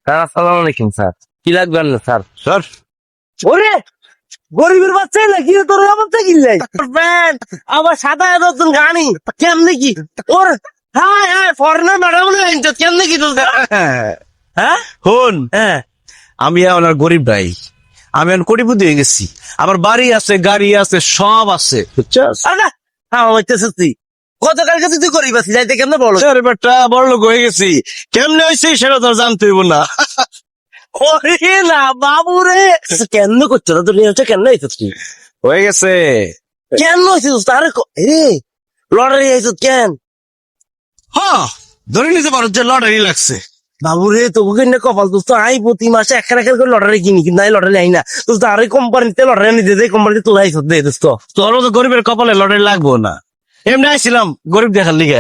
Sir আসসালামু আলাইকুম sir. কি লাগবে না স্যার? স্যার ওরে গরিবের বাচ্চা নাকি তোর এমন চাকিলাই প্যান্ট আবার সাদা নতুন গাড়ি কেমনে কি ওর হাই হাই ফরেনার ম্যাডাম কেমনে কি তোর হ্যাঁ হন হ্যাঁ আমি এখন আর গরিব নাই, আমি এখন কোটিপতি হয়ে গেছি। আমার বাড়ি আছে, গাড়ি আছে, সব আছে, বুঝছস? আরে না হ্যাঁ হইতেছিস তুই গতকালকে তুই গরিব আছিস যাইতে কেমনে বলো আরে বেটা বড় লোক হয়ে গেছি, কেমনে হয়েছে সেটা তোর জানতে হইব না। ওরে না বাবু রে কেন করছো না তোর হচ্ছে কেন হইছিস তুই হয়ে গেছে। কেন হইছিস তারে এ লটারি হইছিস কেন হ্যাঁ ধরে নিতে পারো যে লটারি লাগছে। বাবুরে তোকে না কপাল দোস্ত আই প্রতি মাসে এক করে লটারি কিনি কিন্তু আই লটারি আই না দোস্ত আরে কোম্পানিতে লটারি নিতে দে কোম্পানিতে তোলাই আইসত দে দোস্ত তোরও তো গরিবের কপালে লটারি লাগবো না, এমনি আইছিলাম গরিব দেখার লিগে।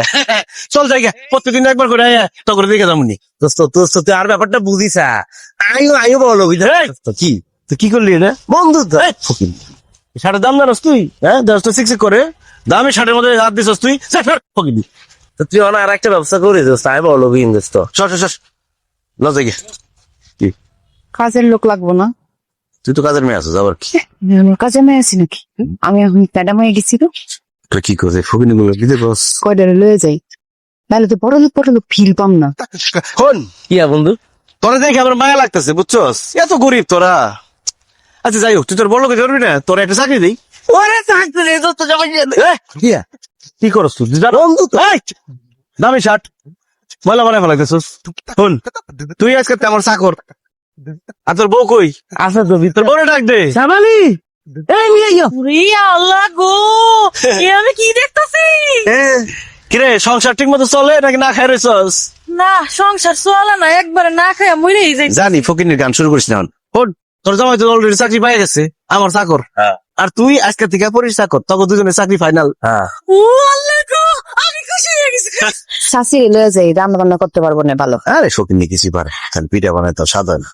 চল জায়গা প্রত্যেকদিন একবার করে আয়া তো করে দেখে যাবনি। দোস্ত দোস্ত তুই আর ব্যাপারটা বুঝিসা আইও বলো বুঝলি কি তুই কি করলি এটা? বন্ধু তো শার্টের দাম জানাস তুই? হ্যাঁ দশ তো সিক্স করে দামি শার্টের মধ্যে হাত দিছস তুই। ফকিনি তো তুই অনেক আর একটা ব্যবসা করি দোস্ত আই বলো বিন দোস্ত সর সর সর লজে গে। কি কাজের লোক লাগবো না? তুই তো কাজের মেয়ে আছিস আবার কি? আমার কাজে মেয়ে আছি নাকি? আমি এখন প্যাডাম হয়ে গেছি তো তুই কি করছে ফকিনি গুলো দিতে বস? কয়টারে লয়ে যাই, নাহলে তো বড় লোক ফিল পাম না। হন কি বন্ধু তোরা দেখে আমার মায়া লাগতেছে, বুঝছস? এত গরিব তোরা। আচ্ছা যাই হোক, তুই তোর বড় লোকে ধরবি না, তোর একটা চাকরি দিই। ওরে থাকতে রে দোস্ত জমা কি করস তুই? বন্ধু তো দামি শার্ট ময়লা বানায় ফেলাইতেছিস। শোন তুই আজকে আমার চাকর, আর তোর বউ কই? আচ্ছা তো তোর বউরে ডাক দে। শ্যামালি এই নিয়ে আইও আল্লাহ গো এ আমি কি দেখতেছি? কিরে সংসার ঠিক মতো চলে নাকি না খাই রইছস? না সংসার চলে না, একবারে না খায় মরেই যাই। জানি ফকিনের গান শুরু করিস না এখন। শোন তোর জামাই তো অলরেডি চাকরি পাই গেছে, আমার চাকর। আর তুই আজকে থেকে পরিস চাকর, তখন দুজনের চাকরি ফাইনাল। হ্যাঁ ও আল্লাহ গো আমি খুশি হয়ে গেছি। শাশি লয়ে যাই, রান্না বান্না করতে পারবো না ভালো। আরে ফকিনি কিছু পারে, খালি পিঠা বানায় তো সাদা না।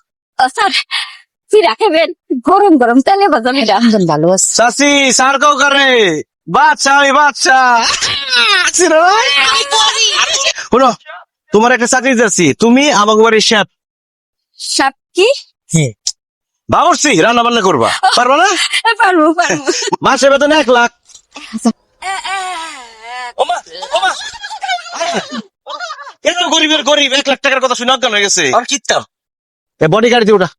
স্যার ফিরা খাবেন? গরম গরম তেলে ভাজা মেয়েরা একজন ভালো আছে। চাচি সার কাউ করে বাচ্চা, আমি বাচ্চা। শোনো তোমার একটা চাকরি দিচ্ছি, তুমি আমাকে বাড়ির শেফ। সাপ কি? বাবুর্চি রান্না বান্না করবা, পারবা না? পারবো পারবো। মাসে বেতন 1 লাখ। ওমা ওমা এত গরিবের গরিব 1 লাখ টাকার কথা শুনে অজ্ঞান হয়ে গেছে। আর কিত্তা বডি গাড়ি দিয়ে ওটা